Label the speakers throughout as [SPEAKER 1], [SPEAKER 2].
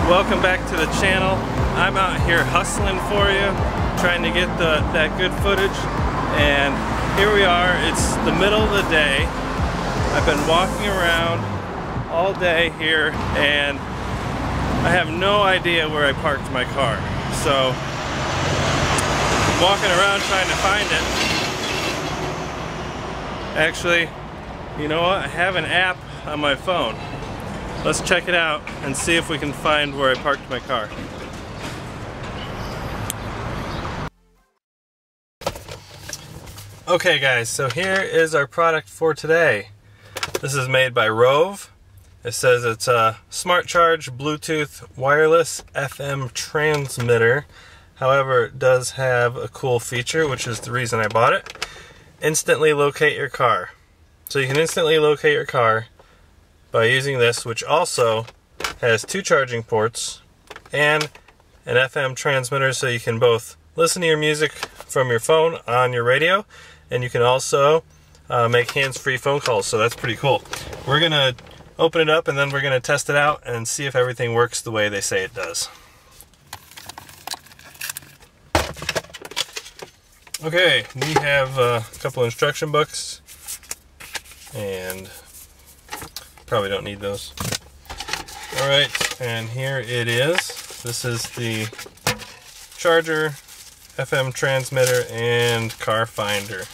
[SPEAKER 1] Welcome back to the channel. I'm out here hustling for you, trying to get that good footage, and here we are. It's the middle of the day. I've been walking around all day here and I have no idea where I parked my car. So I'm walking around trying to find it. Actually, you know what? I have an app on my phone. Let's check it out and see if we can find where I parked my car. Okay guys, so here is our product for today. This is made by Roav. It says it's a smart charge Bluetooth wireless FM transmitter. However, it does have a cool feature, which is the reason I bought it. Instantly locate your car. So you can instantly locate your car by using this, which also has 2 charging ports and an FM transmitter, so you can both listen to your music from your phone on your radio, and you can also make hands-free phone calls, so that's pretty cool. We're gonna open it up and then we're gonna test it out and see if everything works the way they say it does. Okay, we have a couple instruction books, and probably don't need those. Alright, and here it is. This is the charger, FM transmitter, and car finder.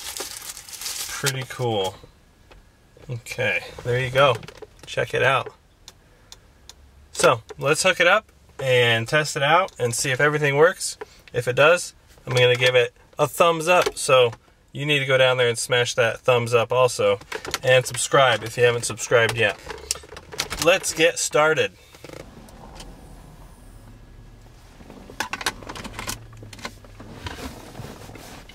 [SPEAKER 1] Pretty cool. Okay, there you go. Check it out. So, let's hook it up and test it out and see if everything works. If it does, I'm going to give it a thumbs up. So, you need to go down there and smash that thumbs up also. And subscribe if you haven't subscribed yet. Let's get started.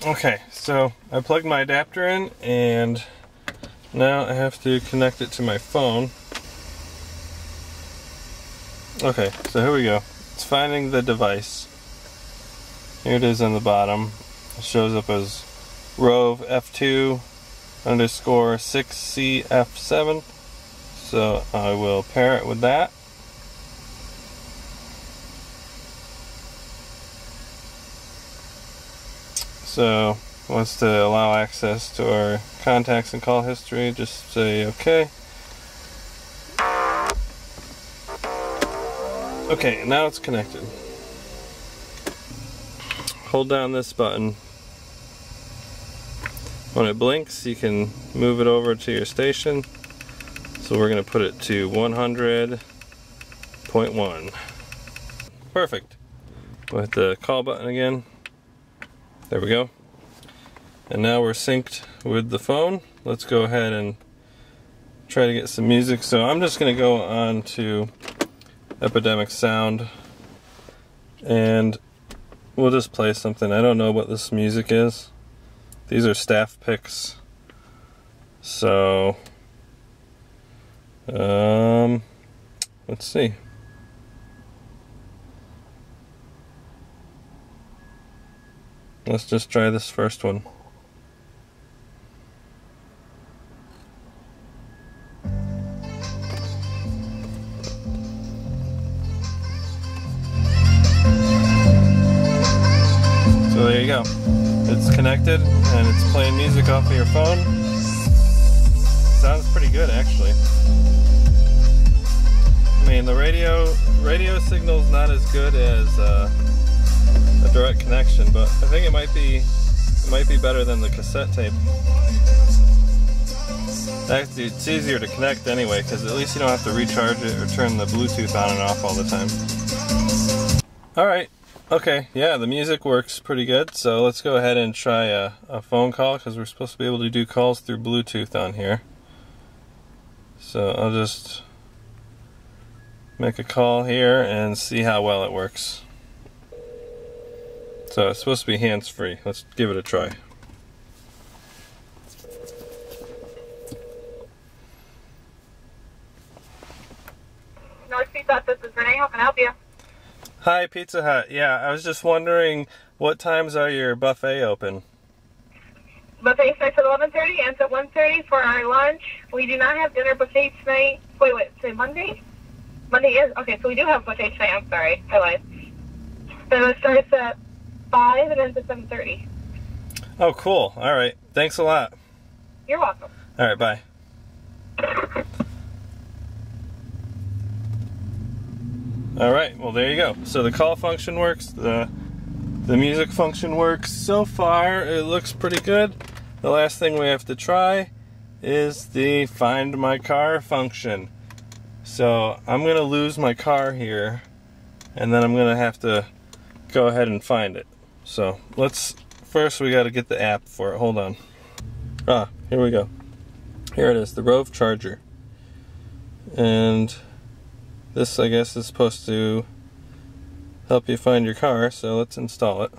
[SPEAKER 1] Okay, so I plugged my adapter in and now I have to connect it to my phone. Okay, so here we go. It's finding the device. Here it is on the bottom. It shows up as Roav F2_6CF7. So I will pair it with that. So wants to allow access to our contacts and call history. Just say okay. Okay, now it's connected. Hold down this button. When it blinks, you can move it over to your station. So we're going to put it to 100.1. Perfect. We'll hit the call button again. There we go. And now we're synced with the phone. Let's go ahead and try to get some music. So I'm just going to go on to Epidemic Sound and we'll just play something. I don't know what this music is. These are staff picks. So let's see. Let's just try this first one. So there you go. It's connected and it's playing music off of your phone. Sounds pretty good actually. I mean, the radio signal's not as good as a direct connection, but I think it might be better than the cassette tape. Actually, it's easier to connect anyway, because at least you don't have to recharge it or turn the Bluetooth on and off all the time. Alright, okay, yeah, the music works pretty good, so let's go ahead and try a phone call, because we're supposed to be able to do calls through Bluetooth on here. So I'll just make a call here and see how well it works. So it's supposed to be hands-free. Let's give it a try.
[SPEAKER 2] North Pizza Hut, this is Renee. How can I help you?
[SPEAKER 1] Hi, Pizza Hut. Yeah, I was just wondering what times are your buffet open?
[SPEAKER 2] Buffet starts at 11:30, ends at 1:30 for our lunch. We do not have dinner buffet tonight. Wait, say Monday? Monday is, okay, so we do have Buffet tonight. I'm sorry, I lied. So it starts at 5 and ends at 7:30.
[SPEAKER 1] Oh, cool. All right. Thanks a lot.
[SPEAKER 2] You're welcome.
[SPEAKER 1] All right, bye. All right, well, there you go. So the call function works, the music function works. So far, it looks pretty good. The last thing we have to try is the Find My Car function. So I'm gonna lose my car here, and then I'm gonna have to go ahead and find it. So first we gotta get the app for it. Hold on. Here we go. Here it is, the Roav charger. And this, I guess, is supposed to help you find your car, so let's install it.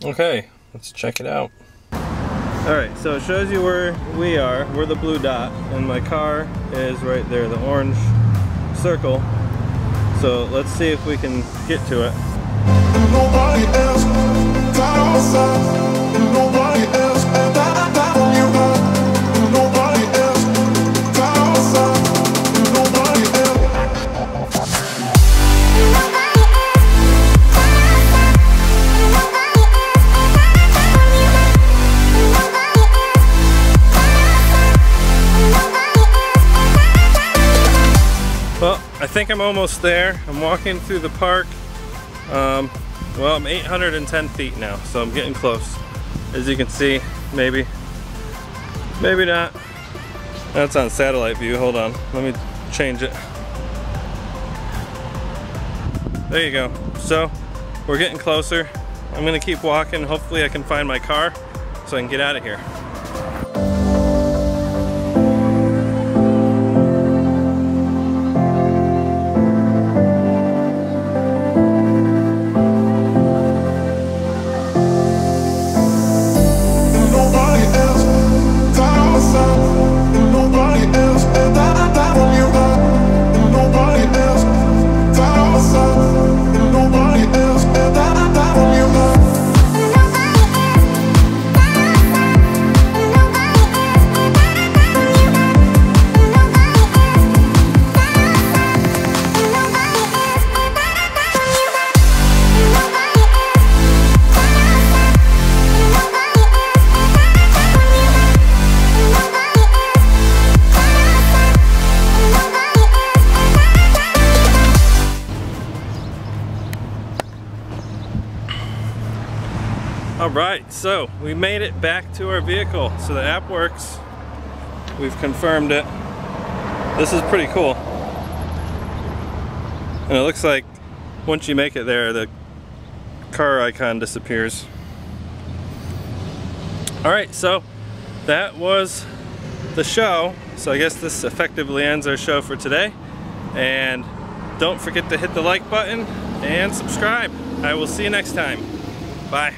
[SPEAKER 1] Okay, let's check it out. Alright, so it shows you where we are. We're the blue dot, and my car is right there, the orange circle. So let's see if we can get to it.
[SPEAKER 3] Nobody else, nobody else, and you have nobody else, nobody
[SPEAKER 1] Well, I think I'm almost there. I'm walking through the park. Well, I'm 810 feet now, so I'm getting close. As you can see, maybe not. That's on satellite view. Hold on, let me change it. There you go. So we're getting closer. I'm gonna keep walking. Hopefully I can find my car so I can get out of here. Alright, so we made it back to our vehicle. So the app works. We've confirmed it. This is pretty cool. And it looks like once you make it there, the car icon disappears. Alright, so that was the show. So I guess this effectively ends our show for today. And don't forget to hit the like button and subscribe. I will see you next time. Bye.